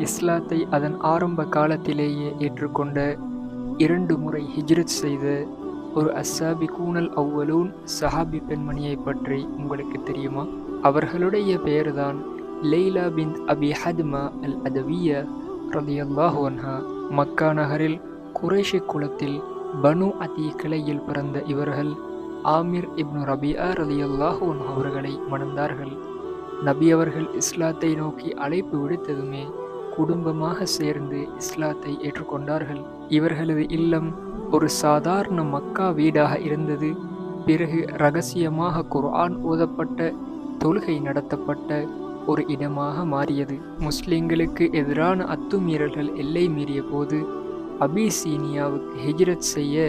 இஸ்லாத்தை அதன் ஆரம்ப காலத்திலேயே ஏற்றுக்கொண்ட 2 முறை ஹிஜ்ரத் செய்த ஒரு அஸ்ஸாபிகூனல் அவ்வலூன் சஹாபி பெண்மணியை பற்றி உங்களுக்கு தெரியுமா? அவர்களுடைய பெயர்தான் லைலா பின்த் அபி ஹத்மா அல் அதவியா ரலியல்லாஹு அன்ஹா. மக்கா நகரில் குறைஷி குலத்தில் பனு அதி கிளையில் பிறந்த இவர்கள் ஆமிர் இப்னு ரபியா ரலியல்லாஹு அன்ஹு அவர்களை மணந்தார்கள். நபி அவர்கள் இஸ்லாத்தை நோக்கி அழைப்பு விடுத்ததுமே குடும்பமாக சேர்ந்து இஸ்லாத்தை ஏற்றுக்கொண்டார்கள். இவர்களது இல்லம் ஒரு சாதாரண மக்கா வீடாக இருந்தது. பிறகு ரகசியமாக குர்ஆன் ஓதப்பட்ட, தொழுகை நடத்தப்பட்ட ஒரு இடமாக மாறியது. முஸ்லிம்களுக்கு எதிரான அத்துமீறல்கள் எல்லை மீறிய போது அபிசீனியாவுக்கு ஹிஜ்ரத் செய்ய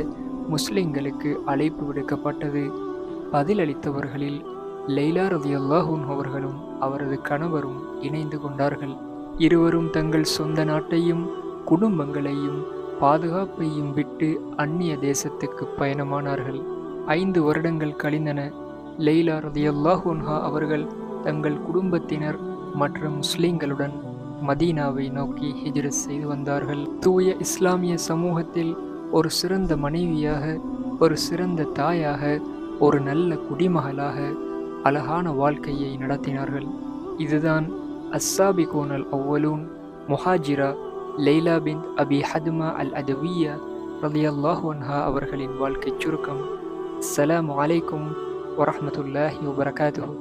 முஸ்லிம்களுக்கு அழைப்பு விடுக்கப்பட்டது. பதிலளித்தவர்களில் லைலா ரலியல்லாஹு அன்ஹா அவர்களும் அவரது கணவரும் இணைந்து கொண்டார்கள். இருவரும் தங்கள் சொந்த நாட்டையும் குடும்பங்களையும் பாதுகாப்பையும் விட்டு அந்நிய தேசத்துக்கு பயணமானார்கள். 5 வருடங்கள் கழிந்தன. லைலா ரலியல்லாஹு அன்ஹா அவர்கள் தங்கள் குடும்பத்தினர் மற்ற முஸ்லிம்களுடன் மதீனாவை நோக்கி ஹிஜ்ரத் செய்து வந்தார்கள். தூய இஸ்லாமிய சமூகத்தில் ஒரு சிறந்த மனைவியாக, ஒரு சிறந்த தாயாக, ஒரு நல்ல குடிமகளாக அழகான வாழ்க்கையை நடத்தினார்கள். இதுதான் அஸ்ஸாபிகூனல் அவ்வலூன் முஹாஜிரா லைலா பின்த் அபி ஹத்மா அல் அதவியா ரலியல்லாஹு அன்ஹா அவர்களின் வாழ்க்கை சுருக்கம். அஸ்ஸலாமு அலைக்கும் வரஹ்மத்துல்லாஹி வபரகாத்துஹு.